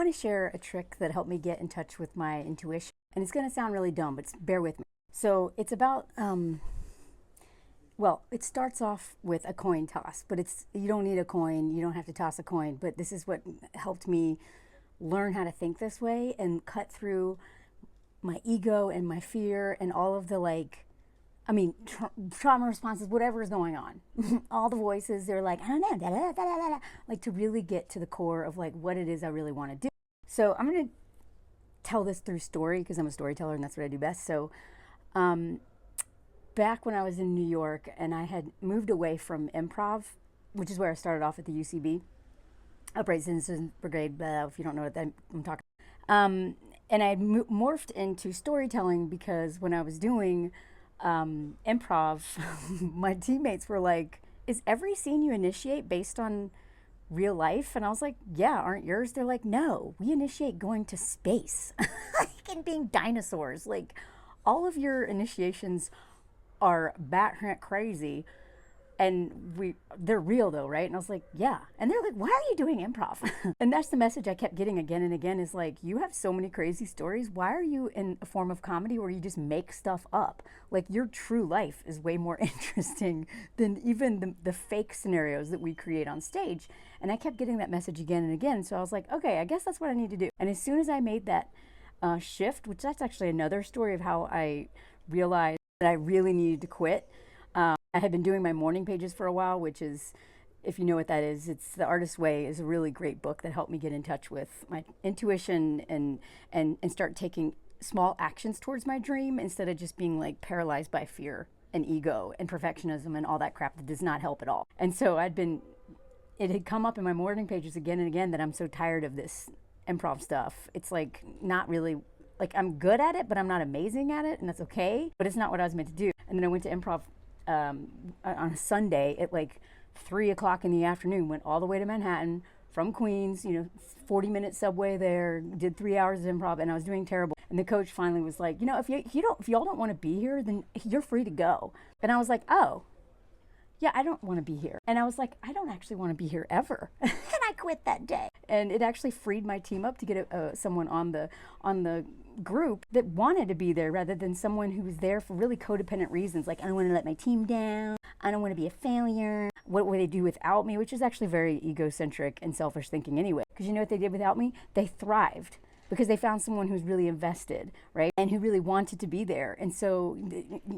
want to share a trick that helped me get in touch with my intuition. And it's going to sound really dumb, but bear with me. So it's about, well, it starts off with a coin toss, but you don't need a coin. You don't have to toss a coin. But this is what helped me learn how to think this way and cut through my ego and my fear and all of the trauma responses, whatever is going on. All the voices, they're like, I don't know, da, da, da, da, da, like to really get to the core of like what it is I really want to do. So I'm going to tell this through story because I'm a storyteller and that's what I do best. So back when I was in New York and I had moved away from improv, which is where I started off at the UCB, Upright Citizens Brigade, if you don't know what I'm talking about. And I had morphed into storytelling because when I was doing improv, my teammates were like, is every scene you initiate based on real life? And I was like, yeah, aren't yours? They're like, no, we initiate going to space and being dinosaurs. Like all of your initiations are bat crazy. And they're real though, right? And I was like, yeah. And they're like, why are you doing improv? And that's the message I kept getting again and again is like, you have so many crazy stories. Why are you in a form of comedy where you just make stuff up? Like your true life is way more interesting than even the fake scenarios that we create on stage. And I kept getting that message again and again. So I was like, okay, I guess that's what I need to do. And as soon as I made that shift, which that's actually another story of how I realized that I really needed to quit. I had been doing my morning pages for a while, which is, if you know what that is, it's The Artist's Way is a really great book that helped me get in touch with my intuition and start taking small actions towards my dream instead of just being like paralyzed by fear and ego and perfectionism and all that crap that does not help at all. And so it had come up in my morning pages again and again that I'm so tired of this improv stuff. It's like not really, like I'm good at it, but I'm not amazing at it, and that's okay, but it's not what I was meant to do. And then I went to improv on a Sunday at like 3 o'clock in the afternoon, went all the way to Manhattan from Queens, 40-minute subway there, did 3 hours of improv, and I was doing terrible. And the coach finally was like, if y'all don't want to be here, then you're free to go. And I was like, oh, yeah, I don't want to be here. And I was like, I don't actually want to be here ever. And I quit that day. And it actually freed my team up to get someone on the group that wanted to be there rather than someone who was there for really codependent reasons. Like, I don't want to let my team down. I don't want to be a failure. What would they do without me? Which is actually very egocentric and selfish thinking anyway. Because you know what they did without me? They thrived. Because they found someone who's really invested, right? And who really wanted to be there. And so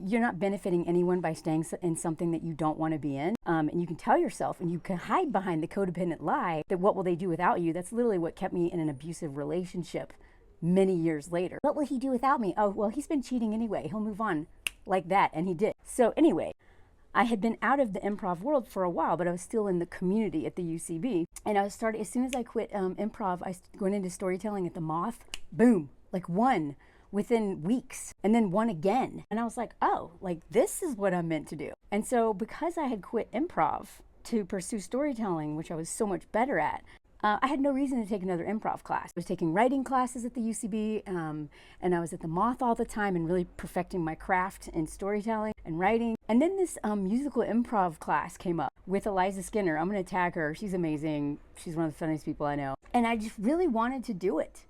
you're not benefiting anyone by staying in something that you don't want to be in. And you can tell yourself, and you can hide behind the codependent lie that what will they do without you? That's literally what kept me in an abusive relationship many years later. What will he do without me? Oh, well, he's been cheating anyway. He'll move on like that. And he did. So anyway, I had been out of the improv world for a while, but I was still in the community at the UCB. And as soon as I quit improv, I went into storytelling at the Moth. Boom, like one within weeks, and then one again. And I was like, oh, like this is what I'm meant to do. And so because I had quit improv to pursue storytelling, which I was so much better at, I had no reason to take another improv class. I was taking writing classes at the UCB, and I was at the Moth all the time and really perfecting my craft in storytelling and writing. And then this musical improv class came up with Eliza Skinner. I'm going to tag her. She's amazing. She's one of the funniest people I know. And I just really wanted to do it.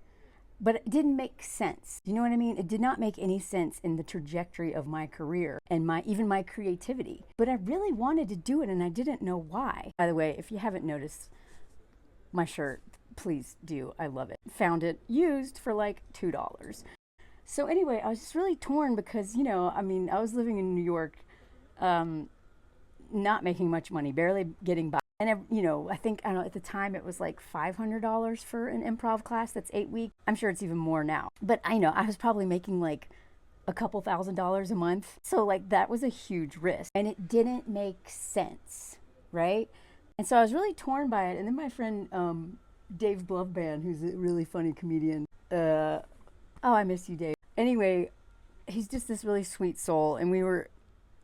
But it didn't make sense. You know what I mean? It did not make any sense in the trajectory of my career and even my creativity. But I really wanted to do it, and I didn't know why. By the way, if you haven't noticed my shirt, please do. I love it. Found it used for like $2. So anyway, I was just really torn because, I was living in New York, not making much money, barely getting by. And, I think, at the time it was like $500 for an improv class that's 8 weeks. I'm sure it's even more now. But I was probably making like a couple $1,000s a month. So like that was a huge risk. And it didn't make sense, right? And so I was really torn by it. And then my friend Dave Bloveband, who's a really funny comedian. I miss you, Dave. Anyway, he's just this really sweet soul. And we were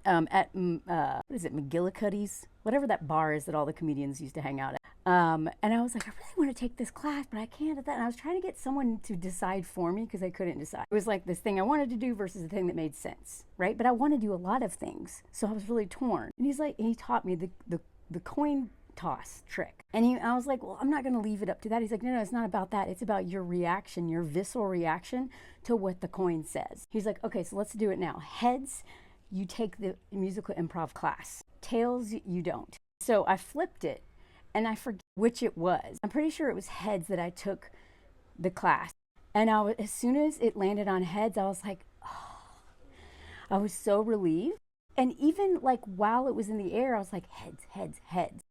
at, McGillicuddy's? Whatever that bar is that all the comedians used to hang out at. And I was like, I really want to take this class, but I can't at that. And I was trying to get someone to decide for me because I couldn't decide. It was like this thing I wanted to do versus the thing that made sense, right? But I want to do a lot of things. So I was really torn. And he taught me the coin toss trick. And I was like, well, I'm not going to leave it up to that. He's like, no, it's not about that. It's about your reaction, your visceral reaction to what the coin says. He's like, okay, so let's do it now. Heads, you take the musical improv class. Tails, you don't. So I flipped it, and I forget which it was. I'm pretty sure it was heads that I took the class. And as soon as it landed on heads, I was like, oh, I was so relieved. And even like while it was in the air, I was like, heads, heads, heads.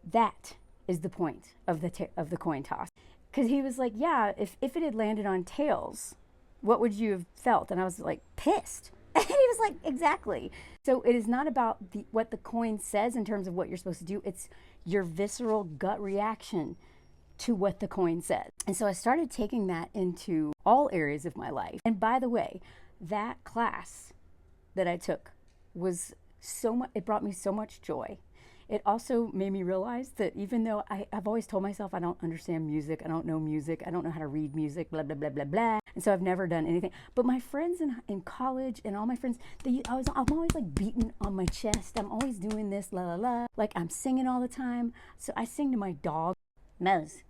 That is the point of the coin toss. Because he was like, yeah, if it had landed on tails, what would you have felt? And I was like, pissed. And he was like, exactly. So it is not about what the coin says in terms of what you're supposed to do. It's your visceral gut reaction to what the coin says. And so I started taking that into all areas of my life. And by the way, that class that I took was so much, it brought me so much joy. It also made me realize that even though I've always told myself I don't understand music, I don't know music, I don't know how to read music, blah, blah, blah, blah, blah. And so I've never done anything. But my friends in college and all my friends, I'm always like beating on my chest. I'm always doing this, la, la, la. Like I'm singing all the time. So I sing to my dog, Mose,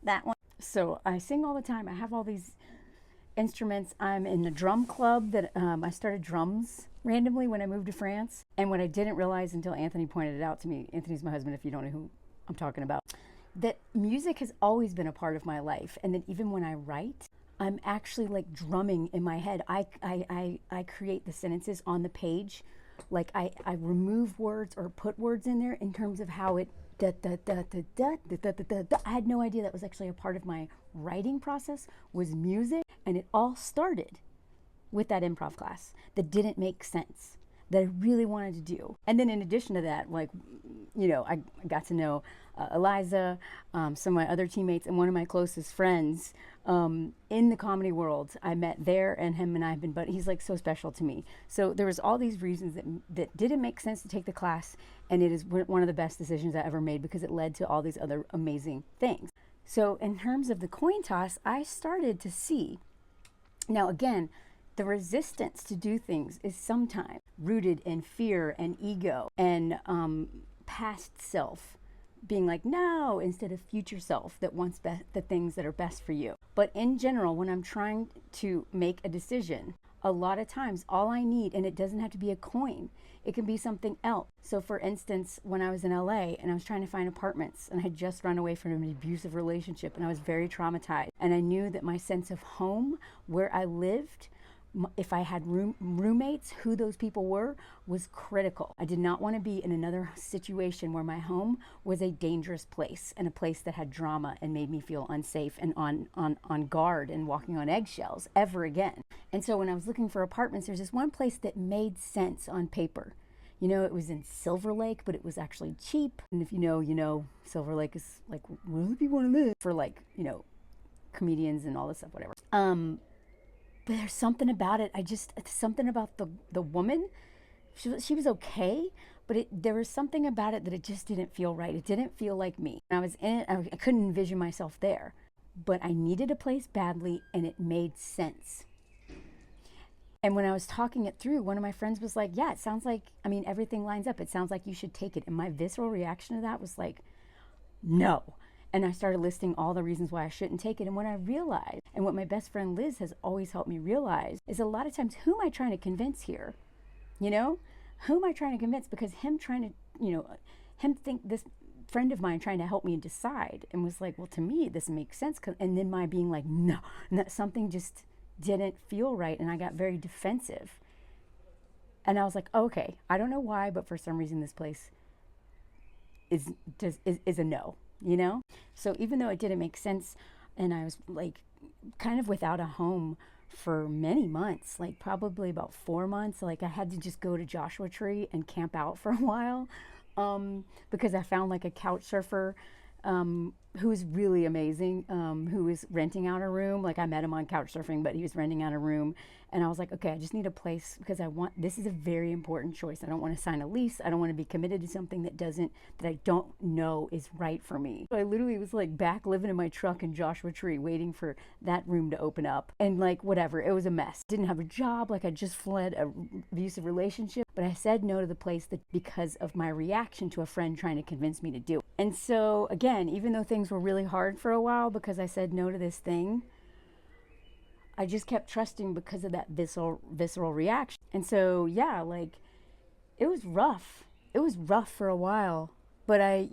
that one. So I sing all the time. I have all these instruments. I'm in the drum club that I started drums randomly when I moved to France. And what I didn't realize until Anthony pointed it out to me, Anthony's my husband, if you don't know who I'm talking about, that music has always been a part of my life. And that even when I write, I'm actually like drumming in my head. I create the sentences on the page. Like I remove words or put words in there in terms of how it da, da, da, da, da, da, da, da, da. I had no idea that was actually a part of my writing process was music. And it all started with that improv class that didn't make sense, that I really wanted to do. And then in addition to that, like, you know, I got to know Eliza, some of my other teammates, and one of my closest friends in the comedy world. I met there, and him and I have been, but he's like so special to me. So there was all these reasons that didn't make sense to take the class, and it is one of the best decisions I ever made because it led to all these other amazing things. So in terms of the coin toss, I started to see, now again, the resistance to do things is sometimes rooted in fear and ego and past self being like, no, instead of future self that wants the things that are best for you. But in general, when I'm trying to make a decision, a lot of times all I need, and it doesn't have to be a coin, it can be something else. So for instance, when I was in LA and I was trying to find apartments and I had just run away from an abusive relationship and I was very traumatized, and I knew that my sense of home, where I lived, if I had roommates, who those people were, was critical. I did not want to be in another situation where my home was a dangerous place and a place that had drama and made me feel unsafe and on guard and walking on eggshells ever again. And so when I was looking for apartments, there's this one place that made sense on paper. You know, it was in Silver Lake, but it was actually cheap. And if you know, Silver Lake is like, where do people want to live? For like, you know, comedians and all this stuff, whatever. But there's something about it. Something about the woman. She was okay, but there was something about it that it just didn't feel right. It didn't feel like me. When I was in it, I couldn't envision myself there. But I needed a place badly, and it made sense. And when I was talking it through, one of my friends was like, yeah, it sounds like, I mean, everything lines up. It sounds like you should take it. And my visceral reaction to that was like, no. And I started listing all the reasons why I shouldn't take it. And what I realized, and what my best friend Liz has always helped me realize, is a lot of times, who am I trying to convince here? You know, who am I trying to convince? Because him this friend of mine trying to help me decide, and was like, well, to me, this makes sense. And then my being like, no, and that something just didn't feel right. And I got very defensive. And I was like, okay, I don't know why, but for some reason, this place is a no. You know? So even though it didn't make sense, and I was like kind of without a home for many months, like probably about 4 months, like I had to just go to Joshua Tree and camp out for a while because I found like a couch surfer who was really amazing, who was renting out a room. Like, I met him on couch surfing, but he was renting out a room. And I was like, okay, I just need a place because this is a very important choice. I don't want to sign a lease. I don't want to be committed to something that I don't know is right for me. So I literally was like back living in my truck in Joshua Tree, waiting for that room to open up. And like, whatever, it was a mess. Didn't have a job. Like, I just fled a abusive relationship. But I said no to the place because of my reaction to a friend trying to convince me to do it. And so again, even though things were really hard for a while because I said no to this thing, I just kept trusting because of that visceral reaction. And so, yeah, like, it was rough. It was rough for a while. But I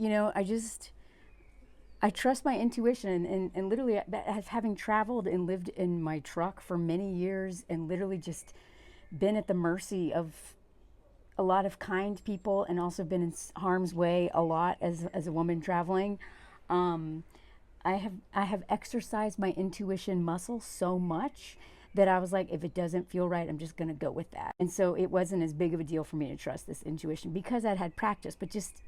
trust my intuition. And literally, having traveled and lived in my truck for many years and literally just been at the mercy of a lot of kind people and also been in harm's way a lot as a woman traveling, I have exercised my intuition muscle so much that I was like, if it doesn't feel right, I'm just going to go with that. And so it wasn't as big of a deal for me to trust this intuition because I'd had practice, but just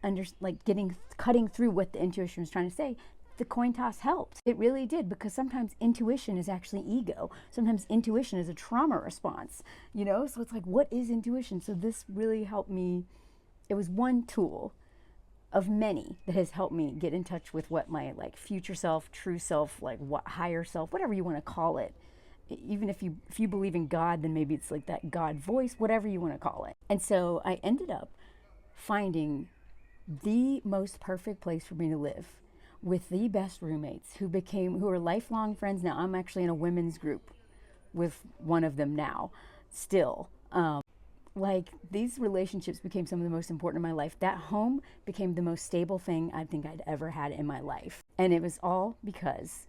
cutting through what the intuition was trying to say. The coin toss helped. It really did, because sometimes intuition is actually ego. Sometimes intuition is a trauma response, So it's like, what is intuition? So this really helped me. It was one tool of many that has helped me get in touch with what my future self, true self, what higher self, whatever you want to call it. Even if you believe in God, then maybe it's like that God voice, whatever you want to call it. And so I ended up finding the most perfect place for me to live with the best roommates who are lifelong friends now. I'm actually in a women's group with one of them now, still. These relationships became some of the most important in my life. That home became the most stable thing I think I'd ever had in my life. And it was all because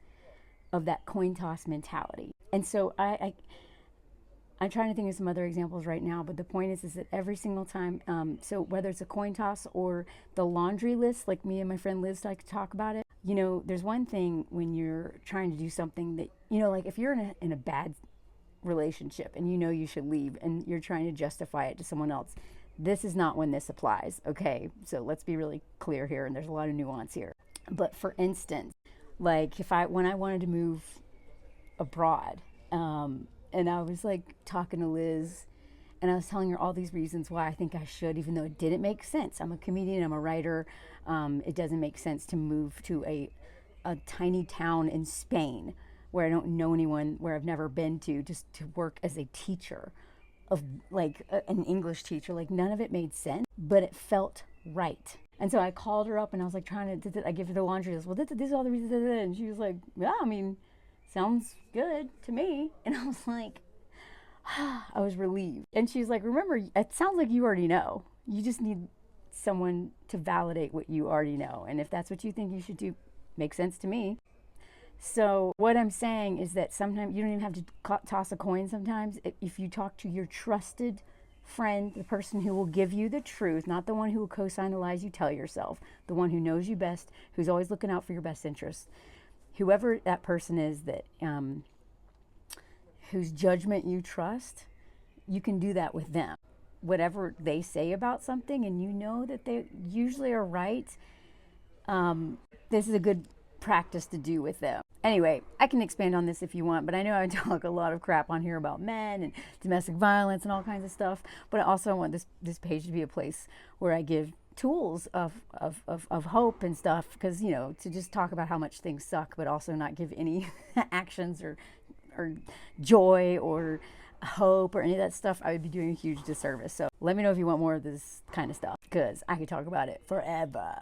of that coin toss mentality. And so I'm trying to think of some other examples right now, but the point is that every single time, so whether it's a coin toss or the laundry list, like me and my friend Liz like to talk about it, there's one thing when you're trying to do something that, like if you're in a bad relationship and you should leave and you're trying to justify it to someone else, this is not when this applies. Okay, so let's be really clear here, and there's a lot of nuance here. But for instance, like when I wanted to move abroad, and I was like talking to Liz and I was telling her all these reasons why I think I should, even though it didn't make sense. I'm a comedian, I'm a writer. It doesn't make sense to move to a tiny town in Spain where I don't know anyone, where I've never been to, just to work as a teacher of an English teacher. Like, none of it made sense, but it felt right. And so I called her up and I was like I give her the laundry list. Well, this is all the reasons. And she was like, yeah, I mean, sounds good to me. And I was like, I was relieved. And she's like, remember, it sounds like you already know. You just need someone to validate what you already know. And if that's what you think you should do, makes sense to me. So what I'm saying is that sometimes you don't even have to toss a coin sometimes. If you talk to your trusted friend, the person who will give you the truth, not the one who will co-sign the lies you tell yourself, the one who knows you best, who's always looking out for your best interests, whoever that person is that whose judgment you trust, you can do that with them. Whatever they say about something and you know that they usually are right, this is a good practice to do with them. Anyway, I can expand on this if you want, but I know I talk a lot of crap on here about men and domestic violence and all kinds of stuff, but I also want this page to be a place where I give tools of hope and stuff, because, to just talk about how much things suck, but also not give any actions or joy or hope or any of that stuff, I would be doing a huge disservice. So let me know if you want more of this kind of stuff, because I could talk about it forever.